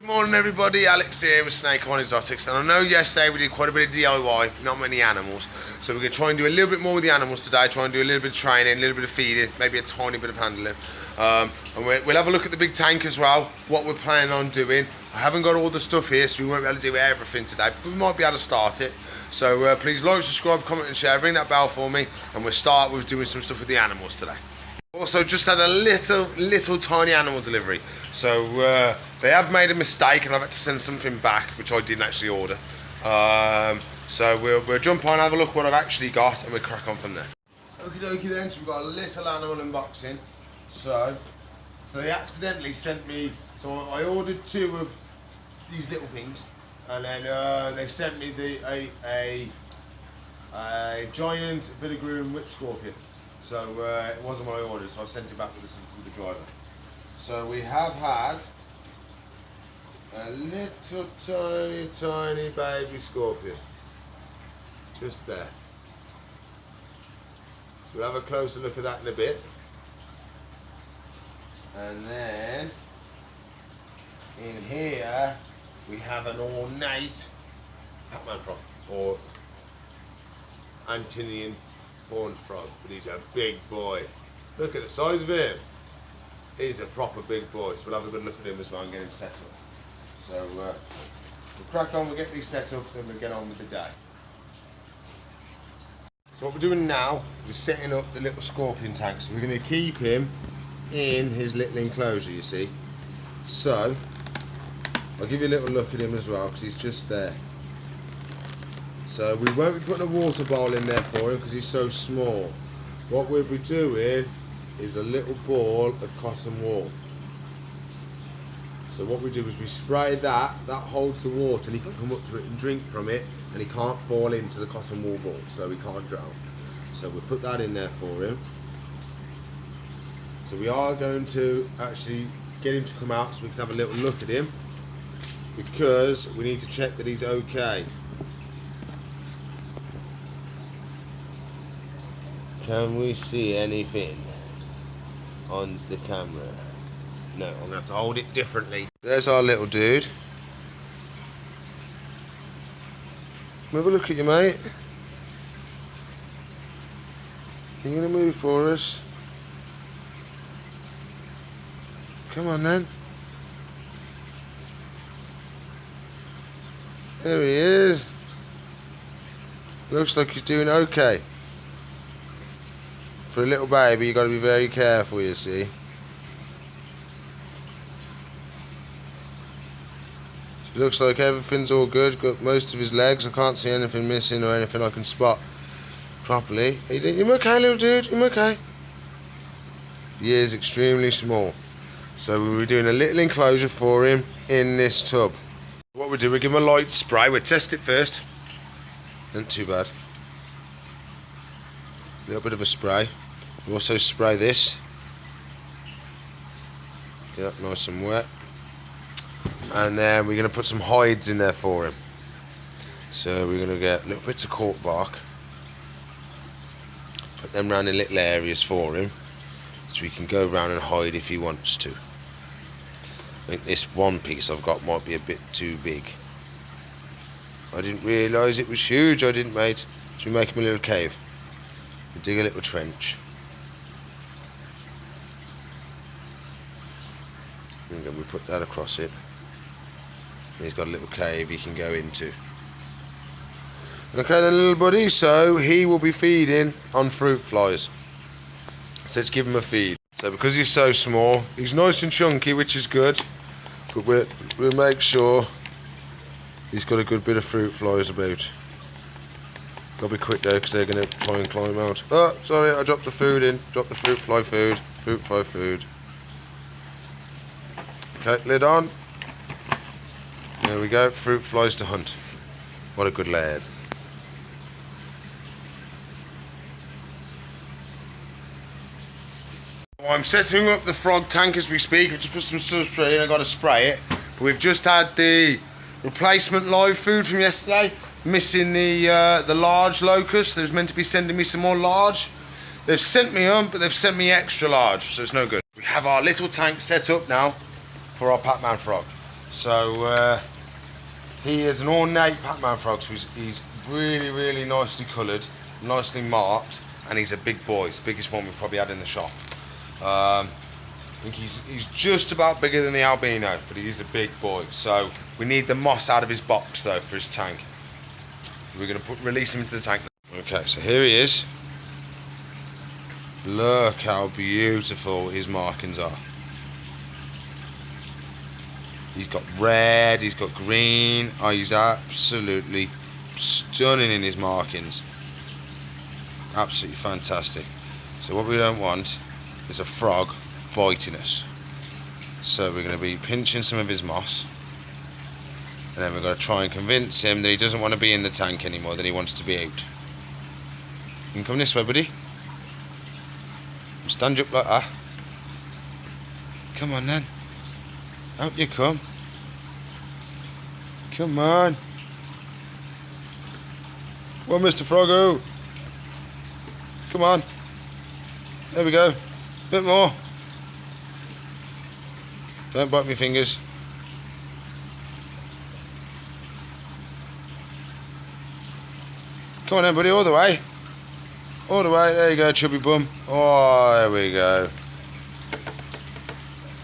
Morning everybody, Alex here with Snake On Exotics, and I know yesterday we did quite a bit of DIY, not many animals, so we're going to try and do a little bit more with the animals today, try and do a little bit of training, a little bit of feeding, maybe a tiny bit of handling, and we'll have a look at the big tank as well, what we're planning on doing. I haven't got all the stuff here, so we won't be able to do everything today, but we might be able to start it. So please like, subscribe, comment and share, ring that bell for me, and we'll start with doing some stuff with the animals today. Also just had a little tiny animal delivery, so they have made a mistake and I've had to send something back which I didn't actually order. So we'll jump on, have a look what I've actually got, and we'll crack on from there. Okie dokie then, so we've got a little animal unboxing. So they accidentally sent me, so I ordered 2 of these little things, and then they sent me a giant vinegar and whip scorpion. So it wasn't what I ordered, so I sent it back with the driver. So we have had a little tiny baby scorpion, just there. So we'll have a closer look at that in a bit. And then in here we have an ornate Pacman Frog, or Antinian horned frog, but he's a big boy. Look at the size of him. He's a proper big boy, so we'll have a good look at him as well and get him set up. So we'll crack on, we'll get these set up, then we'll get on with the day. So what we're doing now is setting up the little scorpion tank. So we're going to keep him in his little enclosure, you see. So I'll give you a little look at him as well, because he's just there. So we won't be putting a water bowl in there for him because he's so small. What we'll be doing is a little ball of cotton wool. So what we do is we spray that holds the water, and he can come up to it and drink from it, and he can't fall into the cotton wool ball, so he can't drown. So we'll put that in there for him. So we are going to actually get him to come out so we can have a little look at him, because we need to check that he's okay. Can we see anything on the camera? No, I'm going to have to hold it differently. There's our little dude. Have a look at you, mate. Are you going to move for us? Come on then. There he is. Looks like he's doing okay. For a little baby, you've got to be very careful, you see. So it looks like everything's all good. Got most of his legs. I can't see anything missing or anything I can spot properly. You okay, little dude? You okay? He is extremely small. So we'll be doing a little enclosure for him in this tub. What we do, we give him a light spray. We'll test it first. Not too bad. A little bit of a spray. We also spray this. Yep, nice and wet. And then we're going to put some hides in there for him. So we're going to get little bits of cork bark. Put them around in little areas for him, so he can go around and hide if he wants to. I think this one piece I've got might be a bit too big. I didn't realise it was huge, I didn't, mate. So we make him a little cave. We dig a little trench. And then we put that across it. And he's got a little cave he can go into. Okay then, little buddy, so he will be feeding on fruit flies. So let's give him a feed. So because he's so small, he's nice and chunky, which is good. But we'll make sure he's got a good bit of fruit flies about. Gotta be quick though, because they're going to try and climb out. Oh, sorry, I dropped the food in. Dropped the fruit fly food. Fruit fly food. Okay, lid on. There we go, fruit flies to hunt. What a good lad. Well, I'm setting up the frog tank as we speak. I've just put some substrate in, I've got to spray it. But we've just had the replacement live food from yesterday. Missing the large locust. They was meant to be sending me some more large. They've sent me them, but they've sent me extra large, so it's no good. We have our little tank set up now for our Pacman Frog. So he is an ornate Pacman Frog, so he's really, really nicely coloured, nicely marked, and he's a big boy. It's the biggest one we've probably had in the shop. I think he's just about bigger than the albino, but he is a big boy. So we need the moss out of his box though for his tank. So we're going to release him into the tank. Okay, so here he is. Look how beautiful his markings are. He's got red, he's got green. Oh, he's absolutely stunning in his markings. Absolutely fantastic. So what we don't want is a frog biting us. So we're going to be pinching some of his moss. And then we're going to try and convince him that he doesn't want to be in the tank anymore, that he wants to be out. You can come this way, buddy. Stand up like that. Come on then. Out you come. Come on. Well, Mr. Froggo. Come on. There we go. Bit more. Don't bite my fingers. Come on then, buddy, all the way. All the way. There you go, chubby bum. Oh, there we go.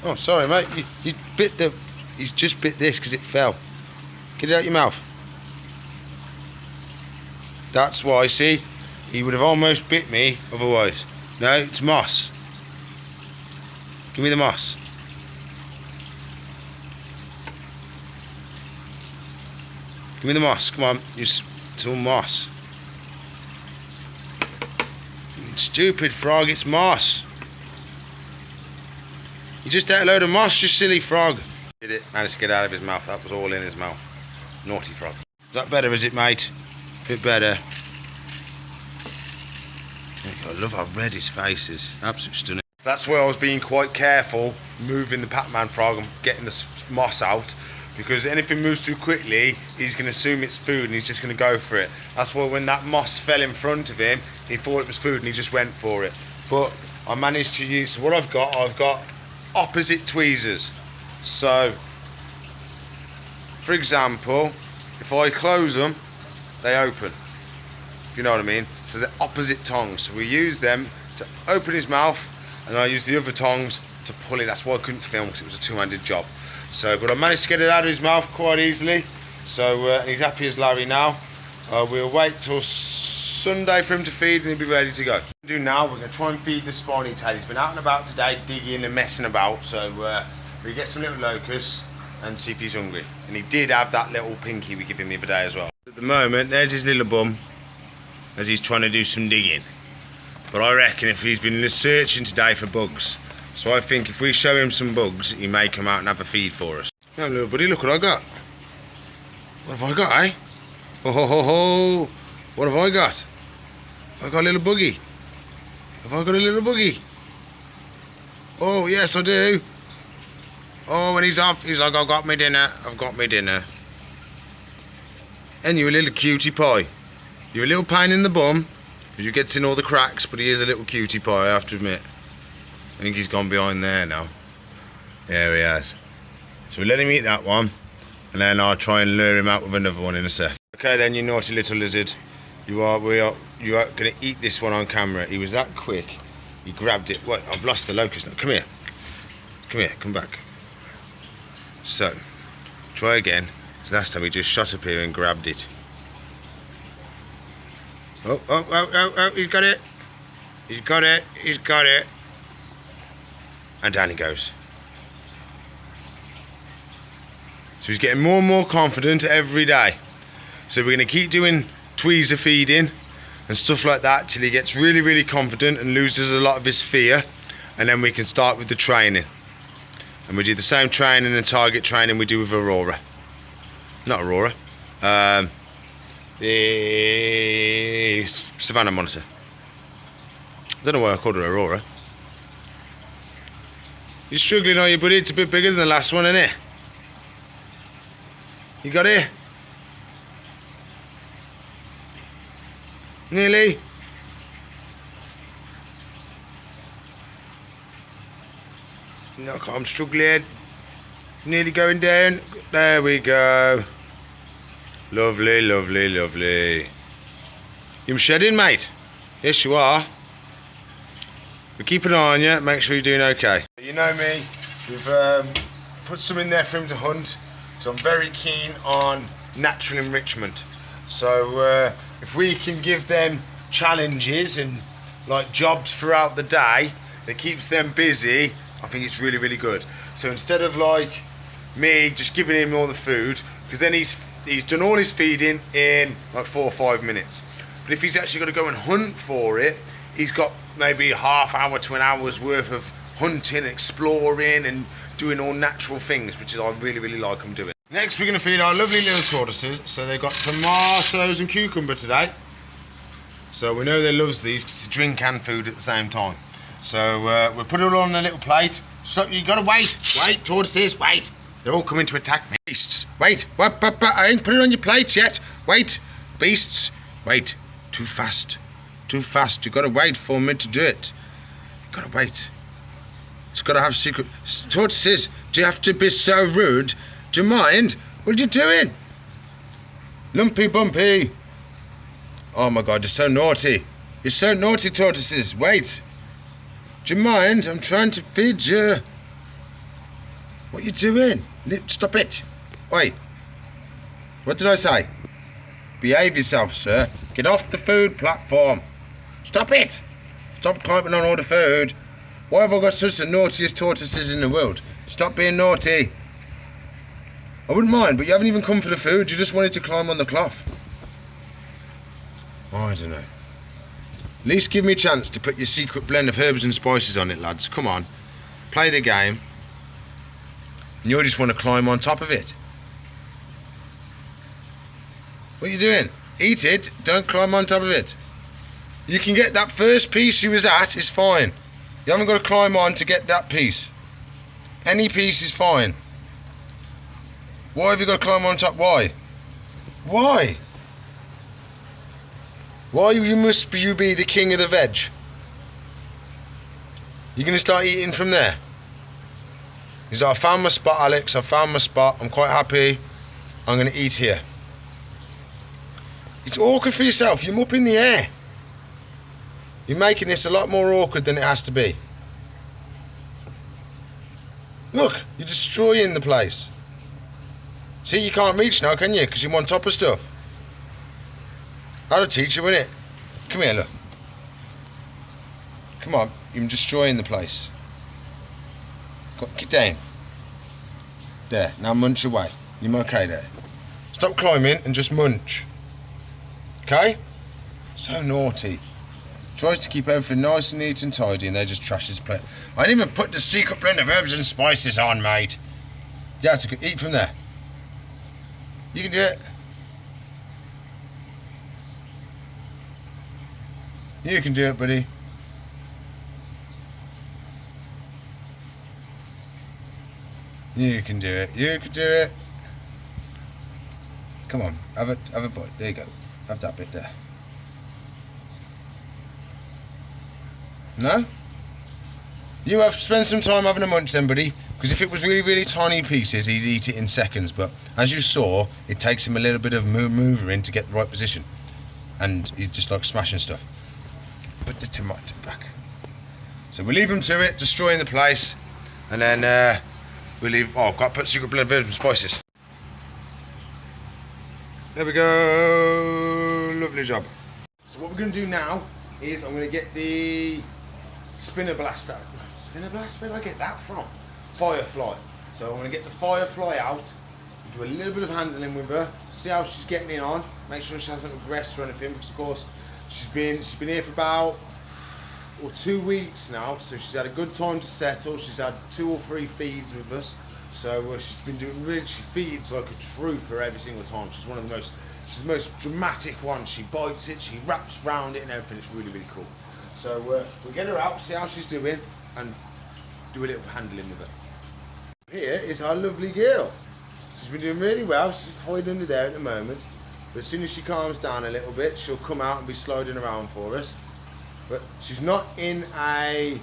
Oh, sorry, mate. You bit the... He's just bit this because it fell. Get it out your mouth. That's why, see? He would have almost bit me otherwise. No, it's moss. Give me the moss. Give me the moss. Come on. It's all moss. Stupid frog, it's moss. You just ate a load of moss, you silly frog. Did it? Managed to get out of his mouth. That was all in his mouth. Naughty frog. Is that better, is it, mate? Bit better. I love how red his face is. Absolutely stunning. That's where I was being quite careful moving the Pacman Frog and getting the moss out, because anything moves too quickly, he's going to assume it's food and he's just going to go for it. That's why when that moss fell in front of him, he thought it was food and he just went for it. But I managed to use, so what I've got opposite tweezers. So, for example, if I close them, they open. If you know what I mean. So they're opposite tongs. So we use them to open his mouth, and I use the other tongs to pull it. That's why I couldn't film, because it was a two-handed job. So, but I managed to get it out of his mouth quite easily. So he's happy as Larry now. We'll wait till Sunday for him to feed and he'll be ready to go. What we're going to do now, we're going to try and feed the spiny tail. He's been out and about today, digging and messing about. So we get some little locusts and see if he's hungry. And he did have that little pinky we give him the other day as well. At the moment, there's his little bum as he's trying to do some digging. But I reckon if he's been searching today for bugs, so I think if we show him some bugs, he may come out and have a feed for us. Now, little buddy, look what I got. What have I got, eh? Ho ho ho ho! What have I got? Have I got a little buggy? Have I got a little buggy? Oh, yes, I do. Oh, when he's off, he's like, I've got my dinner. I've got my dinner. And you a little cutie pie. You're a little pain in the bum, because you get in all the cracks, but he is a little cutie pie, I have to admit. I think he's gone behind there now. There he has. So we'll let him eat that one, and then I'll try and lure him out with another one in a sec. Okay then, you naughty little lizard. You are going to eat this one on camera. He was that quick. He grabbed it. Wait, I've lost the locust now. Come here. Come here, come back. So, try again. So last time he just shot up here and grabbed it. Oh, oh, oh, oh, oh, he's got it. He's got it. He's got it. And down he goes. So he's getting more and more confident every day. So we're going to keep doing tweezer feeding and stuff like that till he gets really, really confident and loses a lot of his fear. And then we can start with the training. And we do the same training and target training we do with Aurora. Not Aurora. The Savannah Monitor. I don't know why I called her Aurora. You're struggling, are you, buddy? It's a bit bigger than the last one, isn't it? You got it? Nearly? Look, I'm struggling. Nearly going down. There we go. Lovely, lovely, lovely. You shedding, mate? Yes, you are. We keep an eye on you. Make sure you're doing okay. You know me. We've put some in there for him to hunt. So I'm very keen on natural enrichment. So if we can give them challenges and like jobs throughout the day that keeps them busy, I think it's really, really good. So instead of like me just giving him all the food, because then he's done all his feeding in like 4 or 5 minutes. But if he's actually got to go and hunt for it, he's got maybe a half hour to an hour's worth of hunting, exploring and doing all natural things, which is I really, really like him doing. Next we're going to feed our lovely little tortoises. So they've got tomatoes and cucumber today. So we know they loves these because they drink and food at the same time. So we'll put it all on a little plate. So you got to wait, tortoises, wait. They're all coming to attack me. Beasts, wait, I ain't put it on your plates yet. Wait, beasts, wait. Too fast, you've got to wait for me to do it. You've got to wait. It's got to have secret. Tortoises, do you have to be so rude? Do you mind? What are you doing? Lumpy Bumpy. Oh my God, you're so naughty. You're so naughty, tortoises. Wait. Do you mind? I'm trying to feed you. What are you doing? Stop it. Oi. What did I say? Behave yourself, sir. Get off the food platform. Stop it. Stop climbing on all the food. Why have I got such the naughtiest tortoises in the world? Stop being naughty. I wouldn't mind, but you haven't even come for the food. You just wanted to climb on the cloth. Oh, I don't know. At least give me a chance to put your secret blend of herbs and spices on it, lads. Come on. Play the game. And you just want to climb on top of it. What are you doing? Eat it. Don't climb on top of it. You can get that first piece you was at, is fine. You haven't got to climb on to get that piece. Any piece is fine. Why have you got to climb on top? Why? Why? Why must you be the king of the veg? You're going to start eating from there? He's like, I found my spot, Alex. I found my spot. I'm quite happy. I'm going to eat here. It's awkward for yourself. You're up in the air. You're making this a lot more awkward than it has to be. Look, you're destroying the place. See, you can't reach now, can you? Because you're on top of stuff. I'll teach you, innit? Come here, look. Come on, you're destroying the place. Get down. There, now munch away. You're okay there. Stop climbing and just munch. Okay? So naughty. Tries to keep everything nice and neat and tidy, and they just trash his plate. I didn't even put the secret blend of herbs and spices on, mate. Yeah, it's good. Eat from there. You can do it. You can do it, buddy. You can do it. You can do it. Come on, have a bite. There you go. Have that bit there. No? You have to spend some time having a munch then, buddy, because if it was really, really tiny pieces, he'd eat it in seconds, but as you saw, it takes him a little bit of moving to get the right position, and he's just like smashing stuff. Put the tomato back. So we leave him to it, destroying the place, and then we leave. Oh, I've got to put secret blend of herbs and spices. There we go. Lovely job. So what we're going to do now is I'm going to get the spinner blast out. Spinner blast? Where did I get that from? Firefly. So I'm going to get the Firefly out, do a little bit of handling with her, see how she's getting it on, make sure she hasn't regressed or anything, because of course she's been here for about 2 weeks now, so she's had a good time to settle. She's had 2 or 3 feeds with us, so she's been doing really. She feeds like a trooper every single time. She's one of the most. She's the most dramatic one. She bites it, she wraps round it and everything. It's really, really cool. So we'll get her out, see how she's doing, and do a little handling with her. Here is our lovely girl. She's been doing really well. She's hiding under there at the moment. But as soon as she calms down a little bit, she'll come out and be sliding around for us. But she's not in a...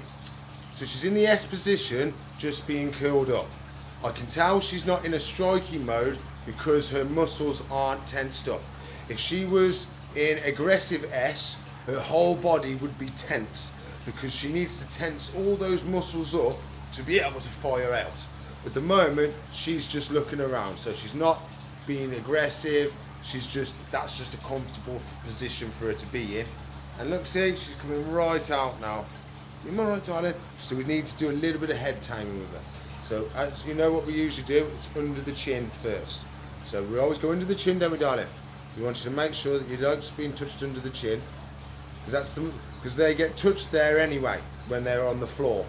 So she's in the S position, just being curled up. I can tell she's not in a striking mode because her muscles aren't tensed up. If she was in aggressive S, her whole body would be tense because she needs to tense all those muscles up to be able to fire out. At the moment, she's just looking around, so she's not being aggressive. That's just a comfortable position for her to be in. And look, see, she's coming right out now. Am I right, darling? So we need to do a little bit of head timing with her. So as you know what we usually do, it's under the chin first. So we always go under the chin, don't we, darling? We want you to make sure that your dog's being touched under the chin, because they get touched there anyway when they're on the floor.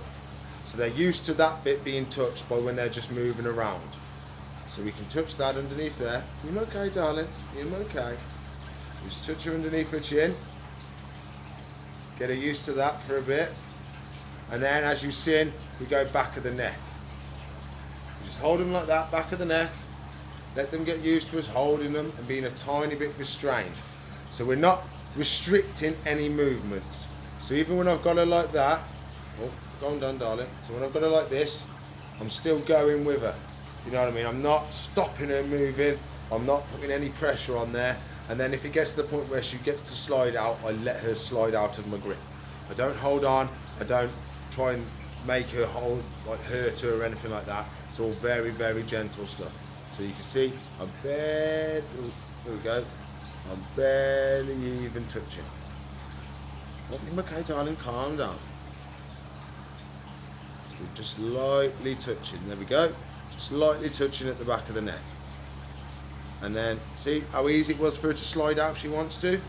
So they're used to that bit being touched by when they're just moving around. So we can touch that underneath there. You're okay, darling. You're okay. We just touch her underneath her chin. Get her used to that for a bit. And then as you sin, we go back of the neck. You just hold them like that, back of the neck. Let them get used to us holding them and being a tiny bit restrained. So we're not restricting any movements. So even when I've got her like that, oh, go on down, darling. So when I've got her like this, I'm still going with her. You know what I mean? I'm not stopping her moving. I'm not putting any pressure on there. And then if it gets to the point where she gets to slide out, I let her slide out of my grip. I don't hold on. I don't try and make her hold, like hurt her or anything like that. It's all very, very gentle stuff. So you can see I'm barely, there we go, I'm barely even touching. Okay, darling, calm down. So we're just lightly touching, there we go. Just lightly touching at the back of the neck. And then, see how easy it was for her to slide out if she wants to?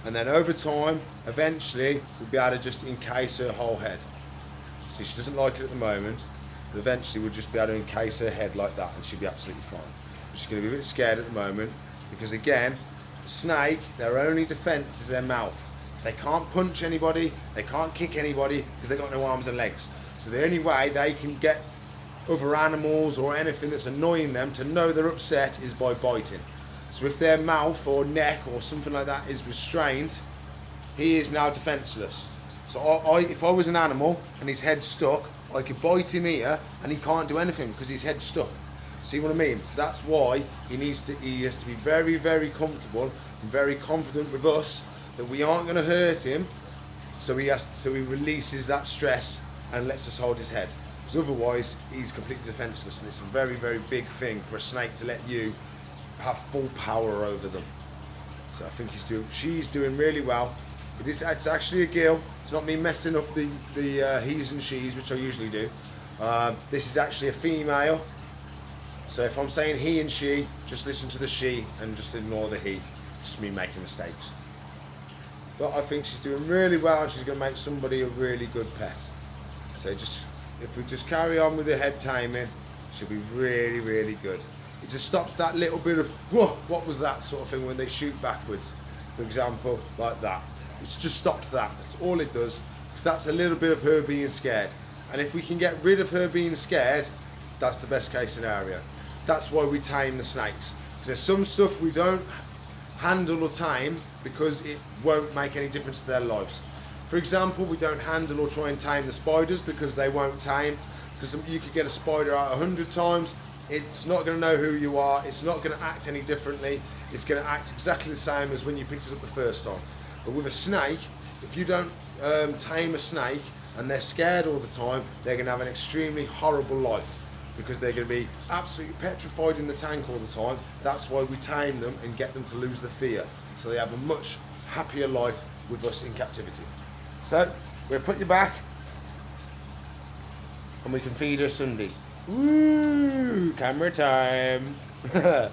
And then over time, eventually, we'll be able to just encase her whole head. See, she doesn't like it at the moment, but eventually we'll just be able to encase her head like that and she'll be absolutely fine. But she's going to be a bit scared at the moment because, again, a snake, their only defense is their mouth. They can't punch anybody, they can't kick anybody because they've got no arms and legs. So the only way they can get other animals or anything that's annoying them to know they're upset is by biting. So if their mouth or neck or something like that is restrained, he is now defenseless. So if I was an animal and his head's stuck, I could bite him here and he can't do anything because his head's stuck. See what I mean? So that's why he has to be very, very comfortable and very confident with us that we aren't going to hurt him. So he releases that stress and lets us hold his head. Because otherwise he's completely defenseless, and it's a very, very big thing for a snake to let you have full power over them. So I think she's doing really well. But it's actually a gill. It's not me messing up the he's and she's, which I usually do. This is actually a female. So if I'm saying he and she, just listen to the she and just ignore the he. It's just me making mistakes. But I think she's doing really well, and she's going to make somebody a really good pet. So if we just carry on with the head timing, she'll be really, really good. It just stops that little bit of, whoa, what was that sort of thing when they shoot backwards, for example, like that. It just stops that. That's all it does, because that's a little bit of her being scared. And if we can get rid of her being scared, that's the best case scenario. That's why we tame the snakes. Because there's some stuff we don't handle or tame because it won't make any difference to their lives. For example, we don't handle or try and tame the spiders because they won't tame. So you could get a spider out 100 times, it's not going to know who you are, it's not going to act any differently, it's going to act exactly the same as when you picked it up the first time. But with a snake, if you don't tame a snake and they're scared all the time, they're going to have an extremely horrible life because they're going to be absolutely petrified in the tank all the time. That's why we tame them and get them to lose the fear, so they have a much happier life with us in captivity. So we'll put you back and we can feed her Sunday. Woo! Camera time. And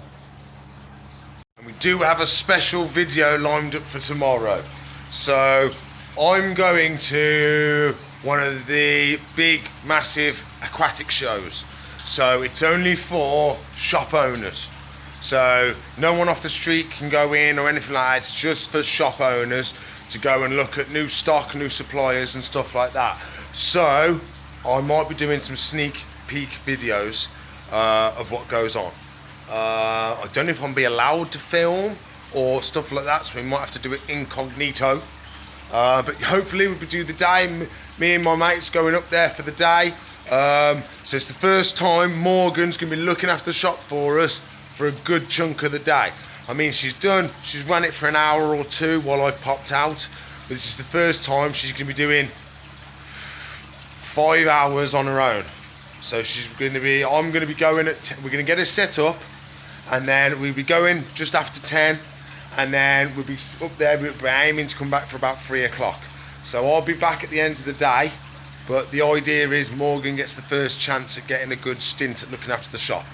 we do have a special video lined up for tomorrow. So I'm going to one of the big, massive aquatic shows. So it's only for shop owners. So no one off the street can go in or anything like that. It's just for shop owners to go and look at new stock, new suppliers and stuff like that. So I might be doing some sneak peek videos of what goes on. I don't know if I'm be allowed to film or stuff like that, so we might have to do it incognito. But hopefully we'll do the day, me and my mates going up there for the day. So it's the first time Morgan's going to be looking after the shop for us for a good chunk of the day. I mean, she's run it for an hour or two while I've popped out, but this is the first time she's going to be doing 5 hours on her own. So I'm going to be going we're going to get her set up, and then we'll be going just after 10, and then we'll be up there, we're aiming to come back for about 3 o'clock. So I'll be back at the end of the day, but the idea is Morgan gets the first chance at getting a good stint at looking after the shop.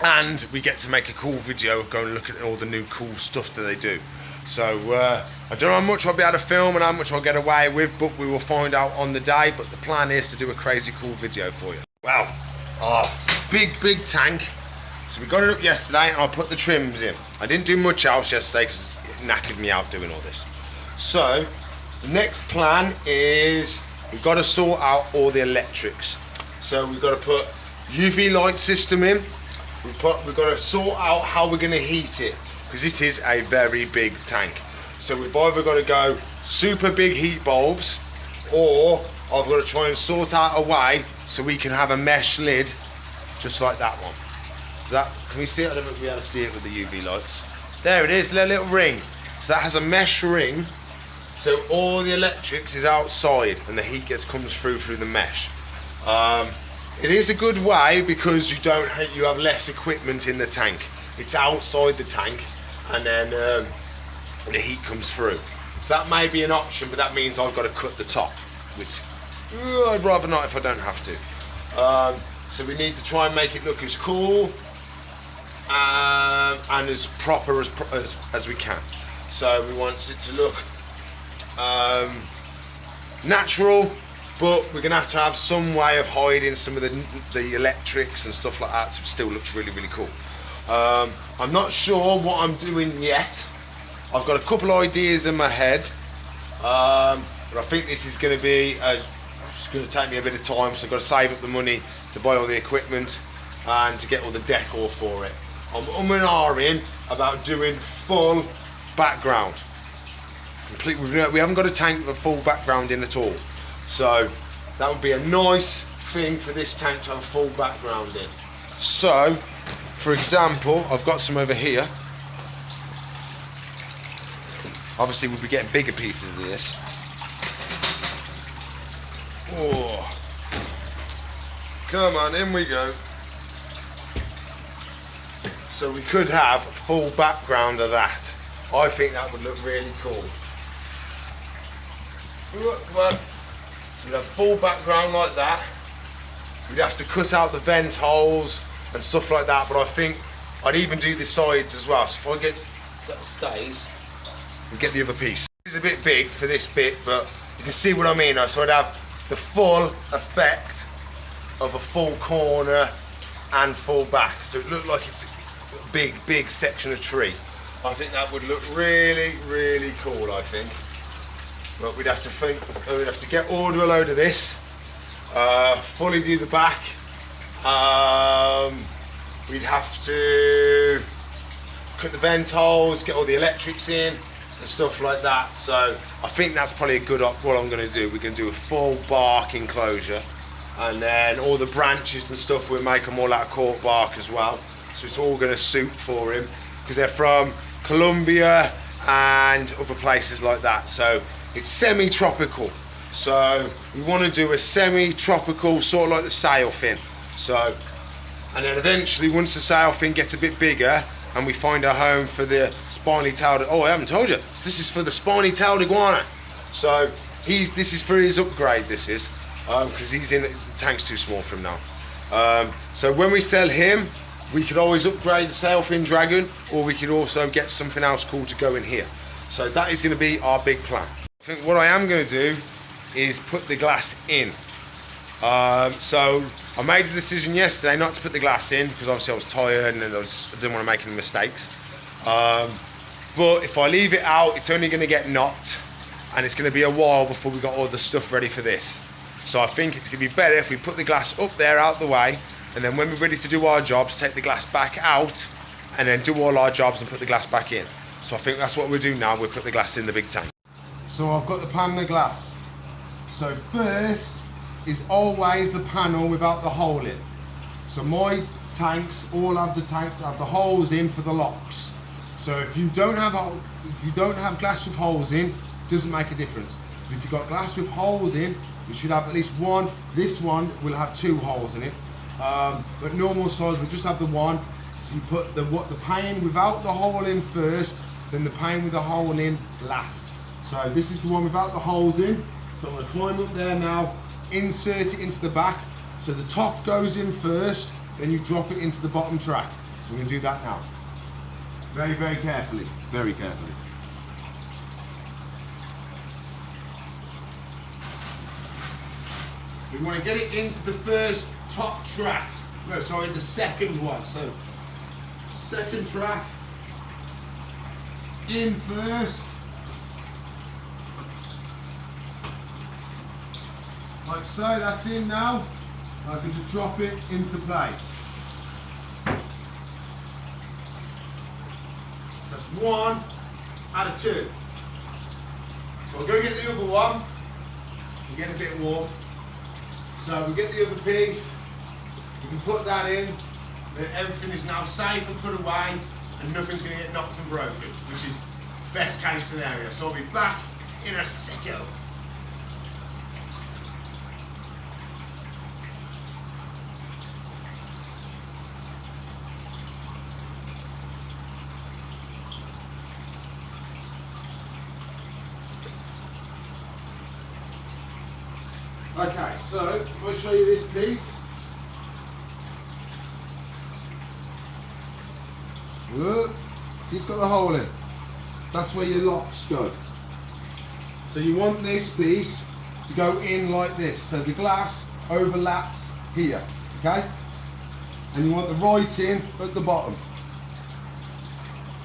And we get to make a cool video of going and look at all the new cool stuff that they do. So I don't know how much I'll be able to film and how much I'll get away with, but we will find out on the day. But the plan is to do a crazy cool video for you. Wow, big tank. So we got it up yesterday and I put the trims in. I didn't do much else yesterday because it knackered me out doing all this. So the next plan is we've got to sort out all the electrics. So we've got to put UV light system in. We've got to sort out how we're going to heat it, because it is a very big tank. So we've either got to go super big heat bulbs, or I've got to try and sort out a way so we can have a mesh lid just like that one. So that, can we see it? I don't know if we'll be able to see it with the UV lights. There it is, the little ring. So that has a mesh ring, so all the electrics is outside and the heat comes through the mesh. It is a good way because you have less equipment in the tank. It's outside the tank, and then the heat comes through. So that may be an option, but that means I've got to cut the top, which I'd rather not if I don't have to. So we need to try and make it look as cool and as proper as we can. So we want it to look natural, but we're going to have some way of hiding some of the electrics and stuff like that, so it still looks really cool. I'm not sure what I'm doing yet. I've got a couple of ideas in my head, but I think this is going to be it's going to take me a bit of time, so I've got to save up the money to buy all the equipment and to get all the decor for it. I'm and ahhing about doing full background. We haven't got a tank with a full background in at all, so that would be a nice thing for this tank to have a full background in. So for example, I've got some over here. Obviously we'll be getting bigger pieces of this. Oh, come on, in we go. So we could have a full background of that. I think that would look really cool. Come on. So we'd have full background like that. We'd have to cut out the vent holes and stuff like that, but I think I'd even do the sides as well. So if I get that stays, we get the other piece. This is a bit big for this bit, but you can see what I mean. So I'd have the full effect of a full corner and full back, so it looked like it's a big section of tree. I think that would look really cool, I think. But we'd have to get order a load of this, fully do the back. We'd have to cut the vent holes, get all the electrics in and stuff like that. So I think that's probably a good what I'm going to do. We're going to do a full bark enclosure, and then all the branches and stuff, we'll make them all out of cork bark as well. So it's all going to suit for him, because they're from Colombia and other places like that. So it's semi-tropical. So we want to do a semi-tropical, sort of like the sail fin. So, and then eventually, once the sail fin gets a bit bigger and we find a home for the spiny-tailed, oh, I haven't told you, this is for the spiny-tailed iguana. So this is for his upgrade, this is, because the tank's too small for him now. So when we sell him, we could always upgrade the sailfin dragon, or we could also get something else cool to go in here. So that is going to be our big plan. I think what I am going to do is put the glass in. So I made the decision yesterday not to put the glass in, because obviously I was tired and I didn't want to make any mistakes. But if I leave it out, it's only going to get knocked, and it's going to be a while before we got all the stuff ready for this. So I think it's going to be better if we put the glass up there out the way, and then when we're ready to do our jobs, take the glass back out, and then do all our jobs and put the glass back in. So I think that's what we'll do now. We'll put the glass in the big tank. So I've got the pan of glass. So first, is always the panel without the hole in. So my tanks all have the tanks that have the holes in for the locks. So if you don't have glass with holes in, it doesn't make a difference. But if you've got glass with holes in, you should have at least one. This one will have 2 holes in it, but normal size will just have the one. So you put the pane without the hole in first, then the pane with the hole in last. So this is the one without the holes in. So I'm going to climb up there now, insert it into the back. So the top goes in first, then you drop it into the bottom track. So we're going to do that now. Very, very carefully, very carefully. We want to get it into the first top track. No, sorry, the second one. So, second track, in first. Like so, that's in now. I can just drop it into place. That's 1 out of 2. So I'll go get the other one. We're getting a bit warm. So we get the other piece. We can put that in. Then everything is now safe and put away, and nothing's going to get knocked and broken, which is best case scenario. So I'll be back in a second. Okay, so I'll show you this piece. Look, see, it's got the hole in. That's where your locks go. So you want this piece to go in like this. So the glass overlaps here, okay? And you want the right in at the bottom.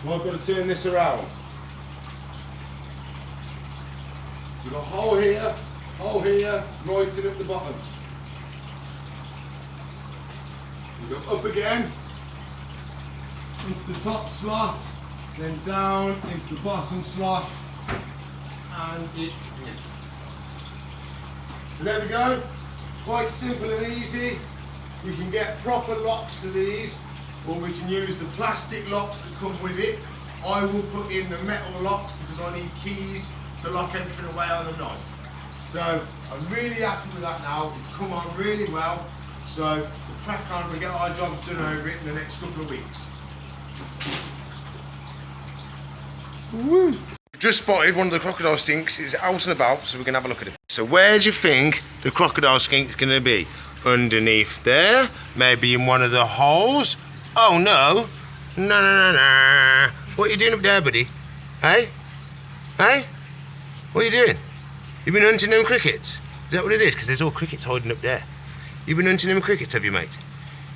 So I've got to turn this around. You've got a hole here, right in at the bottom. You go up again, into the top slot, then down into the bottom slot, and it's in. So there we go, quite simple and easy. We can get proper locks to these, or we can use the plastic locks that come with it. I will put in the metal locks because I need keys to lock everything away on the night. So I'm really happy with that now. It's come on really well. So we'll crack on, we'll get our jobs done over it in the next couple of weeks. Woo. Just spotted one of the crocodile skinks is out and about, so we're going to have a look at it. So where do you think the crocodile skink is going to be? Underneath there? Maybe in one of the holes? Oh no. No. What are you doing up there, buddy? Hey? Hey? What are you doing? You've been hunting them crickets? Is that what it is? Because there's all crickets hiding up there. You've been hunting them crickets, have you, mate?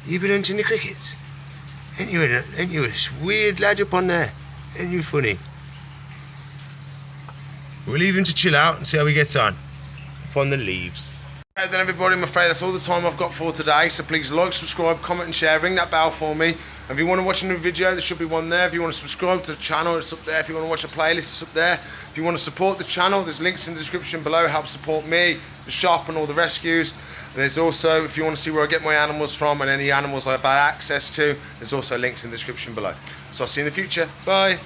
You've been hunting the crickets? Ain't you a weird lad up on there? Ain't you funny? We'll leave him to chill out and see how he gets on up on the leaves. Right then everybody, I'm afraid that's all the time I've got for today, so please like, subscribe, comment and share, ring that bell for me. And if you want to watch a new video, there should be one there. If you want to subscribe to the channel, it's up there. If you want to watch a playlist, it's up there. If you want to support the channel, there's links in the description below. Help support me, the shop and all the rescues. And there's also, if you want to see where I get my animals from and any animals I've had access to, there's also links in the description below. So I'll see you in the future. Bye.